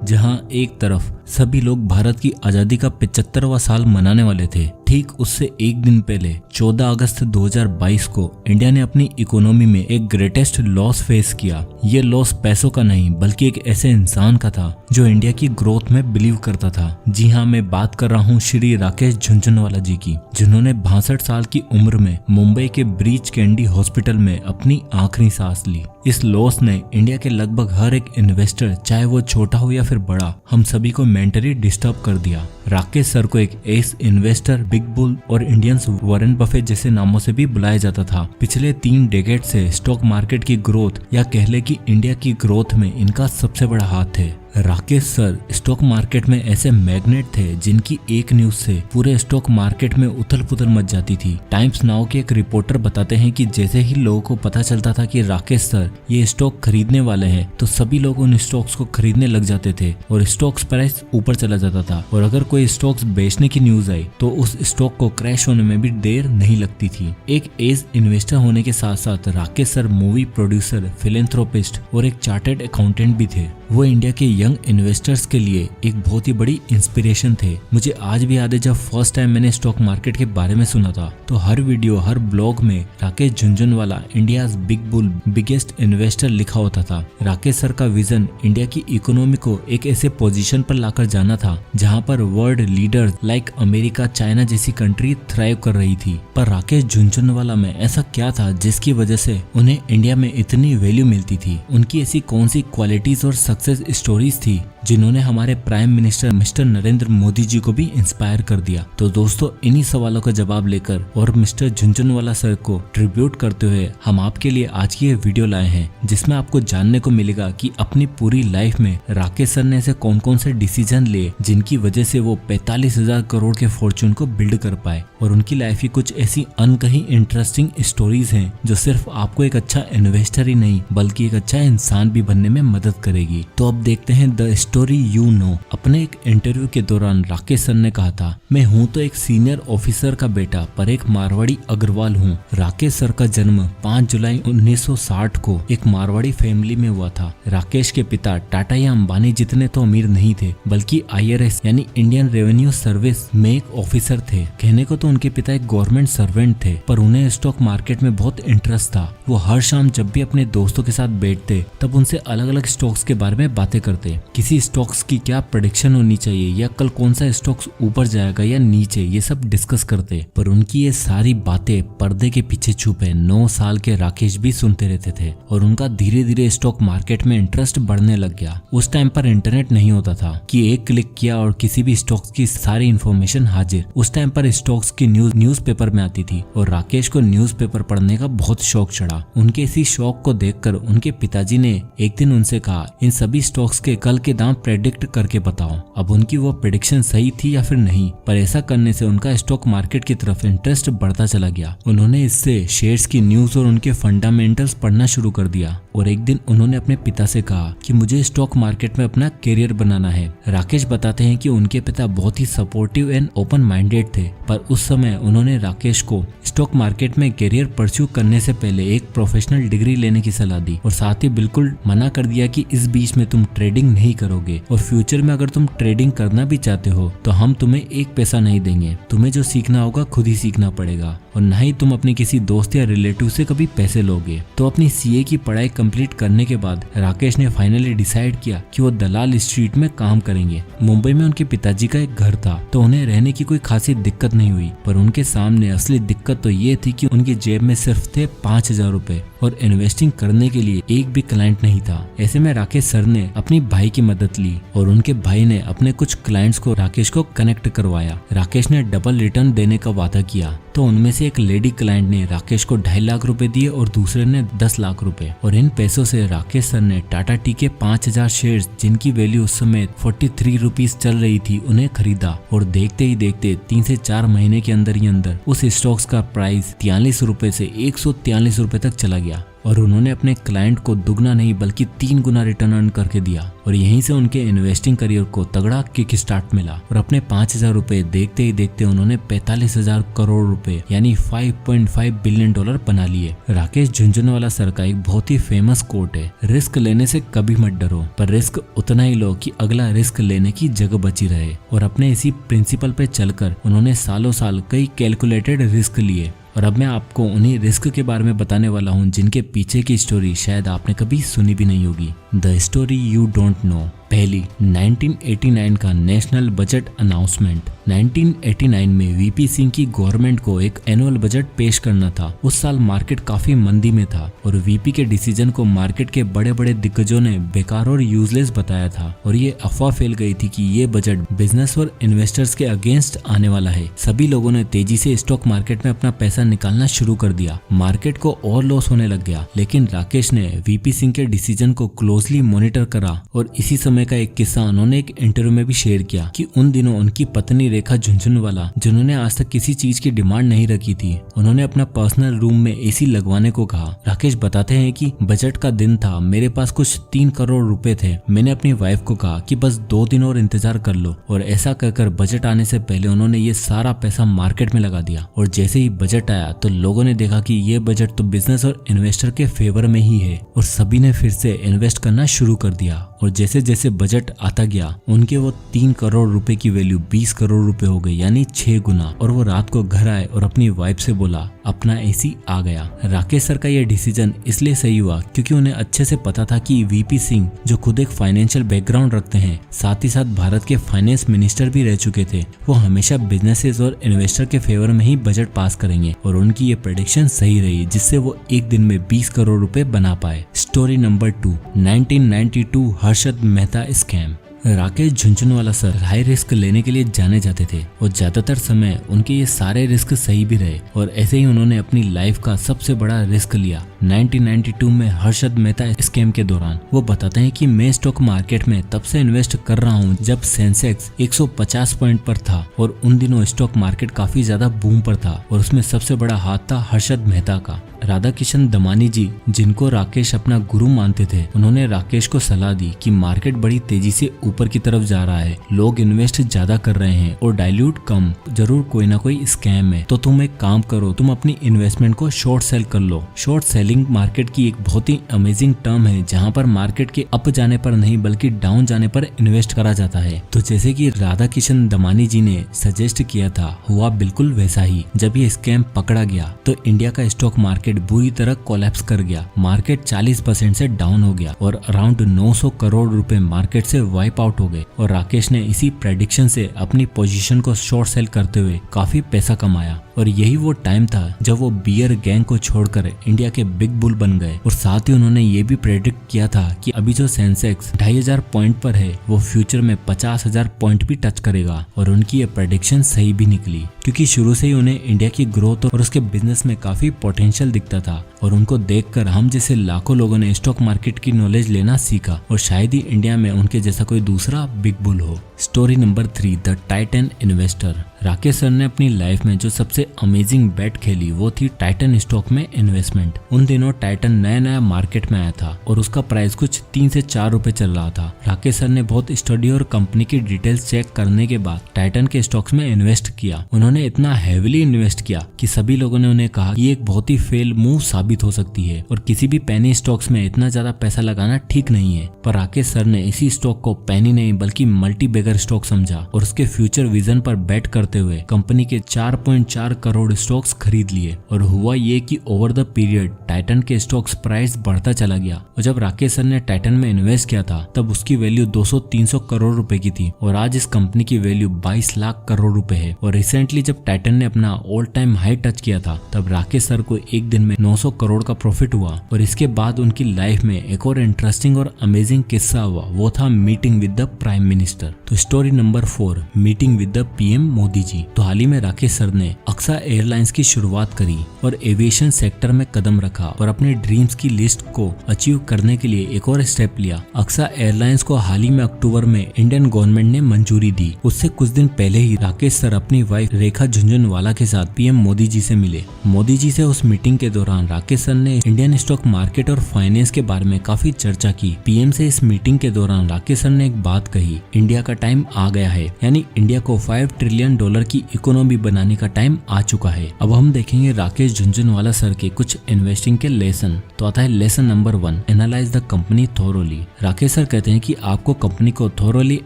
जहां एक तरफ सभी लोग भारत की आजादी का 75वां साल मनाने वाले थे, ठीक उससे एक दिन पहले 14 अगस्त 2022 को इंडिया ने अपनी इकोनॉमी में एक ग्रेटेस्ट लॉस फेस किया। ये लॉस पैसों का नहीं बल्कि एक ऐसे इंसान का था जो इंडिया की ग्रोथ में बिलीव करता था। जी हाँ, मैं बात कर रहा हूँ श्री राकेश झुनझुनवाला जी की, जिन्होंने 62 साल की उम्र में मुंबई के ब्रीच कैंडी हॉस्पिटल में अपनी आखिरी सांस ली। इस लॉस ने इंडिया के लगभग हर एक इन्वेस्टर, चाहे वो छोटा हो या फिर बड़ा, हम सभी को मेंटली डिस्टर्ब कर दिया। राकेश सर को एक एस इन्वेस्टर, बिग बुल और इंडियंस वॉरेन बफेट जैसे नामों से भी बुलाया जाता था। पिछले 3 डेकेड से स्टॉक मार्केट की ग्रोथ या कह ले कि इंडिया की ग्रोथ में इनका सबसे बड़ा हाथ है। राकेश सर स्टॉक मार्केट में ऐसे मैग्नेट थे जिनकी एक न्यूज से पूरे स्टॉक मार्केट में उथल पुथल मच जाती थी। टाइम्स नाउ के एक रिपोर्टर बताते हैं कि जैसे ही लोगों को पता चलता था कि राकेश सर ये स्टॉक खरीदने वाले हैं, तो सभी लोग उन स्टॉक्स को खरीदने लग जाते थे और स्टॉक्स प्राइस ऊपर चला जाता था। और अगर कोई स्टॉक्स बेचने की न्यूज आई तो उस स्टॉक को क्रैश होने में भी देर नहीं लगती थी। एक एज इन्वेस्टर होने के साथ साथ Rakesh sir movie producer, philanthropist और एक चार्टर्ड अकाउंटेंट भी थे। वो इंडिया के यंग इन्वेस्टर्स के लिए एक बहुत ही बड़ी इंस्पिरेशन थे। मुझे आज भी याद है जब फर्स्ट टाइम मैंने स्टॉक मार्केट के बारे में सुना था तो हर वीडियो, हर ब्लॉग में Rakesh Jhunjhunwala India's big bull, biggest investor लिखा होता था। राकेश सर का विजन इंडिया की इकोनॉमी को एक ऐसे पोजीशन पर लाकर जाना था जहां पर world leaders like America, China जैसी कंट्री थ्राइव कर रही थी। पर राकेश झुनझुनवाला में ऐसा क्या था जिसकी वजह से उन्हें इंडिया में इतनी वैल्यू मिलती थी? उनकी ऐसी कौन सी क्वालिटीज और सक्सेस स्टोरीज थी जिन्होंने हमारे prime minister mister Narendra Modi ji को भी इंस्पायर कर दिया? तो दोस्तों, इन्हीं सवालों का जवाब लेकर और मिस्टर झुनझुनवाला सर को ट्रिब्यूट करते हुए हम आपके लिए आज की ये वीडियो लाए हैं, जिसमें आपको जानने को मिलेगा कि अपनी पूरी लाइफ में राकेश सर ने ऐसे कौन कौन से डिसीजन लिए जिनकी वजह से वो 45,000 करोड़ के फॉर्चून को बिल्ड कर पाए। और उनकी लाइफ की कुछ ऐसी अनकही इंटरेस्टिंग स्टोरीज हैं जो सिर्फ आपको एक अच्छा इन्वेस्टर ही नहीं बल्कि एक अच्छा इंसान भी बनने में मदद करेगी। तो अब देखते हैं द स्टोरी यू नो। अपने एक इंटरव्यू के दौरान राकेश सर ने कहा था, मैं हूँ तो एक सीनियर ऑफिसर का बेटा पर एक मारवाड़ी अग्रवाल हूँ। राकेश सर का जन्म 5 जुलाई 1960 को एक मारवाड़ी फैमिली में हुआ था। राकेश के पिता टाटा या अंबानी जितने तो अमीर नहीं थे बल्कि IRS यानी इंडियन रेवेन्यू सर्विस में एक ऑफिसर थे। कहने को तो उनके पिता एक गवर्नमेंट सर्वेंट थे, पर उन्हें स्टॉक मार्केट में बहुत इंटरेस्ट था। वो हर शाम जब भी अपने दोस्तों के साथ बैठते तब उनसे अलग अलग स्टॉक्स के बारे में बातें करते। किसी स्टॉक्स की क्या प्रेडिक्शन होनी चाहिए या कल कौन सा स्टॉक्स ऊपर जाएगा या नीचे, ये सब डिस्कस करते। पर उनकी ये सारी बातें पर्दे के पीछे छुपे 9 साल के राकेश भी सुनते रहते थे और उनका धीरे धीरे स्टॉक मार्केट में इंटरेस्ट बढ़ने लग गया। उस टाइम पर इंटरनेट नहीं होता था कि एक क्लिक किया और किसी भी स्टॉक्स की सारी इन्फॉर्मेशन हाजिर। उस टाइम पर स्टॉक्स की न्यूज़पेपर में आती थी और राकेश को न्यूज़पेपर पढ़ने का बहुत शौक चढ़ा। उनके इसी शौक को देखकर उनके पिताजी ने एक दिन उनसे कहा, इन सभी स्टॉक्स के कल के दाम प्रेडिक्ट करके बताओ। अब उनकी वो प्रेडिक्शन सही थी या फिर नहीं, पर ऐसा करने से उनका स्टॉक मार्केट की तरफ इंटरेस्ट बढ़ता चला गया। उन्होंने इससे शेयर्स की न्यूज और उनके फंडामेंटल्स पढ़ना शुरू कर दिया और एक दिन उन्होंने अपने पिता से कहा कि मुझे स्टॉक मार्केट में अपना करियर बनाना है। राकेश बताते हैं कि उनके पिता बहुत ही सपोर्टिव एंड ओपन माइंडेड थे, पर उस समय उन्होंने राकेश को स्टॉक मार्केट में करियर परस्यू करने से पहले एक प्रोफेशनल डिग्री लेने की सलाह दी और साथ ही बिल्कुल मना कर दिया कि इस बीच में तुम ट्रेडिंग नहीं करोगे और फ्यूचर में अगर तुम ट्रेडिंग करना भी चाहते हो तो हम तुम्हें एक पैसा नहीं देंगे। तुम्हें जो सीखना होगा खुद ही सीखना पड़ेगा और न ही तुम अपने किसी दोस्त या रिलेटिव से कभी पैसे लोगे। तो अपनी CA की पढ़ाई कंप्लीट करने के बाद राकेश ने फाइनली डिसाइड किया कि वो दलाल स्ट्रीट में काम करेंगे। मुंबई में उनके पिताजी का एक घर था तो उन्हें रहने की कोई खासी दिक्कत नहीं हुई, पर उनके सामने असली दिक्कत तो ये थी कि उनकी जेब में सिर्फ थे 5,000 रुपए और इन्वेस्टिंग करने के लिए एक भी क्लाइंट नहीं था। ऐसे में राकेश सर ने अपनी भाई की मदद ली और उनके भाई ने अपने कुछ क्लाइंट्स को राकेश को कनेक्ट करवाया। राकेश ने डबल रिटर्न देने का वादा किया तो उनमें से एक लेडी क्लाइंट ने राकेश को 2.5 लाख रुपए दिए और दूसरे ने 10 लाख रुपए। और इन पैसों से राकेश सर ने टाटा टी के 5,000 शेयर्स, जिनकी वैल्यू उस समय 43 रुपीज चल रही थी, उन्हें खरीदा और देखते ही देखते 3 से 4 महीने के अंदर ही अंदर उस स्टॉक्स का प्राइस 43 रुपए से 143 रुपए तक चला गया। और उन्होंने अपने क्लाइंट को दुगना नहीं बल्कि 3 गुना रिटर्न अर्न करके दिया और यहीं से उनके इन्वेस्टिंग करियर को तगड़ा किक स्टार्ट मिला और अपने 5,000 रुपए देखते ही देखते उन्होंने 45,000 करोड़ रुपए यानी $5.5 बिलियन बना लिए। राकेश झुनझुनवाला सर का एक बहुत ही फेमस कोट है, रिस्क लेने से कभी मत डरो, पर रिस्क उतना ही लो कि अगला रिस्क लेने की जगह बची रहे। और अपने इसी प्रिंसिपल पे चलकर उन्होंने सालों साल कई कैलकुलेटेड रिस्क लिए और अब मैं आपको उन्हीं रिस्क के बारे में बताने वाला हूँ जिनके पीछे की स्टोरी शायद आपने कभी सुनी भी नहीं होगी। The story you don't know. पहली, 1989 का नेशनल बजट अनाउंसमेंट। 1989 में वीपी सिंह की गवर्नमेंट को एक एनुअल बजट पेश करना था। उस साल मार्केट काफी मंदी में था और वीपी के डिसीजन को मार्केट के बड़े बड़े दिग्गजों ने बेकार और यूजलेस बताया था और ये अफवाह फैल गई थी कि ये बजट बिजनेस और इन्वेस्टर्स के अगेंस्ट आने वाला है। सभी लोगों ने तेजी से स्टॉक मार्केट में अपना पैसा निकालना शुरू कर दिया। मार्केट को और लॉस होने लग गया, लेकिन राकेश ने वीपी सिंह के डिसीजन को क्लोजली मॉनिटर करा और इसी समय का एक किस्सा उन्होंने एक इंटरव्यू में भी शेयर किया कि उन दिनों उनकी पत्नी रेखा झुनझुनवाला, जिन्होंने आज तक किसी चीज की डिमांड नहीं रखी थी, उन्होंने अपना पर्सनल रूम में एसी लगवाने को कहा। राकेश बताते हैं कि बजट का दिन था, मेरे पास कुछ 3 करोड़ रुपए थे। मैंने अपनी वाइफ को कहा कि बस 2 दिन और इंतजार कर लो और ऐसा कहकर बजट आने से पहले उन्होंने ये सारा पैसा मार्केट में लगा दिया और जैसे ही बजट आया तो लोगों ने देखा कि ये बजट तो बिजनेस और इन्वेस्टर के फेवर में ही है और सभी ने फिर से इन्वेस्ट करना शुरू कर दिया। और जैसे जैसे बजट आता गया उनके वो 3 करोड़ रुपए की वैल्यू 20 करोड़ रुपए हो गई, यानी 6 गुना। और वो रात को घर आए और अपनी वाइफ से बोला अपना एसी आ गया। राकेश सर का ये डिसीजन इसलिए सही हुआ क्योंकि उन्हें अच्छे से पता था कि वीपी सिंह जो खुद एक फाइनेंशियल बैकग्राउंड रखते हैं, साथ ही साथ भारत के फाइनेंस मिनिस्टर भी रह चुके थे, वो हमेशा बिजनेसेस और इन्वेस्टर के फेवर में ही बजट पास करेंगे और उनकी ये प्रेडिक्शन सही रही, जिससे वो एक दिन में 20 करोड़ रुपए बना पाए। Story number 2, 1992 Harshad Mehta scam. Rakesh Jhunjhunwala sir high risk लेने के लिए जाने जाते थे और ज्यादातर समय उनके ये सारे रिस्क सही भी रहे और ऐसे ही उन्होंने अपनी लाइफ का सबसे बड़ा रिस्क लिया 1992 में हर्षद मेहता स्कैम के दौरान। वो बताते हैं कि मैं स्टॉक मार्केट में तब से इन्वेस्ट कर रहा हूँ जब सेंसेक्स 150 पॉइंट पर था और उन दिनों स्टॉक मार्केट काफी ज्यादा बूम पर था और उसमें सबसे बड़ा हाथ था हर्षद मेहता का। राधा किशन दमानी जी, जिनको राकेश अपना गुरु मानते थे, उन्होंने राकेश को सलाह दी कि मार्केट बड़ी तेजी से ऊपर की तरफ जा रहा है, लोग इन्वेस्ट ज्यादा कर रहे हैं और डाइल्यूट कम, जरूर कोई ना कोई स्कैम है, तो तुम एक काम करो, तुम अपनी इन्वेस्टमेंट को शॉर्ट सेल कर लो। शॉर्ट सेलिंग मार्केट की एक बहुत ही अमेजिंग टर्म है जहाँ पर मार्केट के अप जाने पर नहीं बल्कि डाउन जाने पर इन्वेस्ट करा जाता है। तो जैसे कि राधा किशन दमानी जी ने सजेस्ट किया था, हुआ बिल्कुल वैसा ही। जब ये स्कैम पकड़ा गया तो इंडिया का स्टॉक मार्केट बुरी तरह कोलैप्स कर गया। मार्केट 40% से डाउन हो गया और अराउंड 900 करोड़ रुपए मार्केट से वाइप आउट हो गए और राकेश ने इसी प्रेडिक्शन से अपनी पोजीशन को शॉर्ट सेल करते हुए काफी पैसा कमाया। और यही वो टाइम था जब वो बियर गैंग को छोड़कर इंडिया के बिग बुल बन गए और साथ ही उन्होंने ये भी प्रेडिक्ट किया था कि अभी जो सेंसेक्स 2500 पॉइंट पर है वो फ्यूचर में 50,000 पॉइंट भी टच करेगा और उनकी ये प्रेडिक्शन सही भी निकली क्योंकि शुरू से ही उन्हें इंडिया की ग्रोथ और उसके बिजनेस में काफी पोटेंशियल दिखता था और उनको देखकर हम जैसे लाखों लोगों ने स्टॉक मार्केट की नॉलेज लेना सीखा और शायद ही इंडिया में उनके जैसा कोई दूसरा बिग बुल हो। Story number 3, the Titan investor. Rakesh sir ने अपनी लाइफ में जो सबसे अमेजिंग बेट खेली वो थी टाइटन स्टॉक में इन्वेस्टमेंट। उन दिनों टाइटन नया नया मार्केट में आया था और उसका प्राइस कुछ 3 से 4 रुपए चल रहा था। राकेश सर ने बहुत स्टडी और कंपनी की डिटेल्स चेक करने के बाद टाइटन के स्टॉक्स में इन्वेस्ट किया। उन्होंने इतना हेविली इन्वेस्ट किया कि सभी लोगों ने उन्हें कहा कि ये एक बहुत ही फेल मूव साबित हो सकती है और किसी भी पेनी स्टॉक्स में इतना ज्यादा पैसा लगाना ठीक नहीं है। पर राकेश सर ने इसी स्टॉक को पेनी नहीं बल्कि मल्टी बैगर स्टॉक समझा और उसके फ्यूचर विजन पर बेट करते हुए कंपनी के 4.4 करोड़ स्टॉक्स खरीद लिए। और हुआ ये कि ओवर द पीरियड टाइटन के स्टॉक्स प्राइस बढ़ता चला गया और जब राकेश सर ने टाइटन में इन्वेस्ट किया था तब उसकी वैल्यू 200-300 करोड़ रुपए की थी और आज इस कंपनी की वैल्यू 22 लाख करोड़ रुपए है। और रिसेंटली जब टाइटन ने अपना ऑल टाइम हाई टच किया था तब राकेश सर को एक दिन में 900 करोड़ का प्रॉफिट हुआ। और इसके बाद उनकी लाइफ में एक और इंटरेस्टिंग और अमेजिंग किस्सा हुआ, वो था meeting with the prime minister. तो story number 4, meeting with the PM Modi ji. तो हाल ही में राकेश सर ने अक्सा एयरलाइंस की शुरुआत करी और एविएशन सेक्टर में कदम रखा और अपने ड्रीम्स की लिस्ट को अचीव करने के लिए एक और स्टेप लिया। अक्सा एयरलाइंस को हाल ही में अक्टूबर में इंडियन गवर्नमेंट ने मंजूरी दी। उससे कुछ दिन पहले ही राकेश सर अपनी वाइफ रेखा झुनझुनवाला के साथ पीएम मोदी जी से मिले। मोदी जी से उस मीटिंग के दौरान राकेश राकेश सर ने इंडियन स्टॉक मार्केट और फाइनेंस के बारे में काफी चर्चा की। पीएम से इस मीटिंग के दौरान राकेश सर ने एक बात कही, इंडिया का टाइम आ गया है, यानी इंडिया को $5 ट्रिलियन की इकोनॉमी बनाने का टाइम आ चुका है। अब हम देखेंगे राकेश झुनझुनवाला सर के कुछ इन्वेस्टिंग के लेसन। तो आता है lesson number 1, analyse the company thoroughly. Rakesh sir कहते हैं कि आपको कंपनी को थोरोली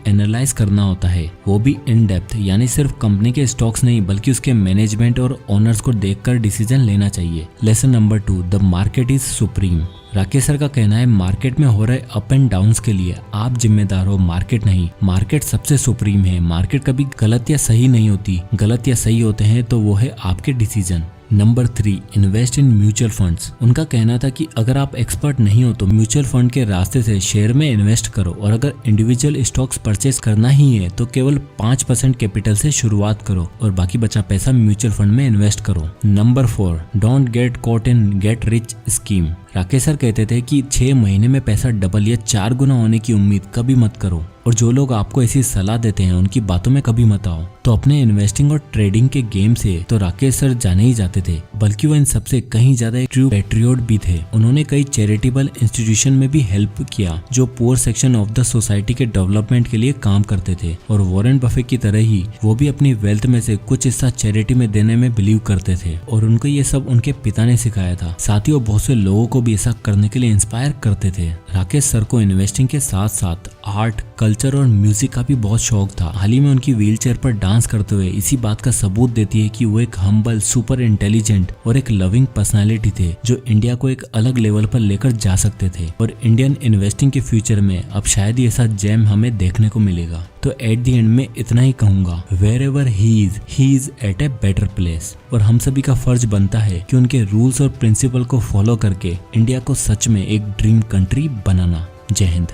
एनालाइज करना होता है, वो भी इन डेप्थ, यानी सिर्फ कंपनी के स्टॉक्स नहीं बल्कि उसके मैनेजमेंट और ओनर्स को देखकर डिसीजन लेना चाहिए। Lesson number 2, the market is supreme. Rakesh sir का कहना है मार्केट में हो रहे अप एंड डाउन्स के लिए आप जिम्मेदार हो, मार्केट नहीं। मार्केट सबसे सुप्रीम है। मार्केट कभी गलत या सही नहीं होती, गलत या सही होते हैं तो वो है आपके decision. Number 3, invest in mutual funds. उनका कहना था कि अगर आप एक्सपर्ट नहीं हो तो म्यूचुअल फंड के रास्ते से शेयर में इन्वेस्ट करो, और अगर इंडिविजुअल स्टॉक्स परचेज करना ही है तो केवल 5% कैपिटल से शुरुआत करो और बाकी बचा पैसा म्यूचुअल फंड में इन्वेस्ट करो। Number 4, don't get caught in get rich scheme. Rakesh sir कहते थे कि 6 महीने में पैसा डबल या 4 गुना होने की उम्मीद कभी मत करो, और जो लोग आपको ऐसी सलाह देते हैं उनकी बातों में कभी मत आओ। तो अपने इन्वेस्टिंग और ट्रेडिंग के गेम से तो राकेश सर जाने ही जाते थे, बल्कि वो इन सबसे कहीं ज्यादा एक ट्रू पैट्रियट भी थे। उन्होंने कई चैरिटेबल इंस्टीट्यूशन में भी हेल्प किया जो poor section of the society के डेवलपमेंट के लिए काम करते थे, और वॉरेन बफेट की तरह ही वो भी अपनी वेल्थ में से कुछ हिस्सा चैरिटी में देने में बिलीव करते थे, और उनको ये सब उनके पिता ने सिखाया था। साथ ही वो बहुत से लोगों को भी ऐसा करने के लिए इंस्पायर करते थे। राकेश सर को इन्वेस्टिंग के साथ साथ आर्ट, कल्चर और म्यूजिक का भी बहुत शौक था। हाल ही में उनकी व्हीलचेयर पर डांस करते हुए इसी बात का सबूत देती है कि वो एक हम्बल, सुपर इंटेलिजेंट और एक लविंग पर्सनालिटी थे जो इंडिया को एक अलग लेवल पर लेकर जा सकते थे। और इंडियन इन्वेस्टिंग के फ्यूचर में अब शायद ही ऐसा जेम हमें देखने को मिलेगा। तो एट द एंड में इतना ही कहूंगा, wherever he is at a better place. और हम सभी का फर्ज बनता है कि उनके रूल्स और प्रिंसिपल को फॉलो करके इंडिया को सच में एक ड्रीम कंट्री बनाना। जय हिंद।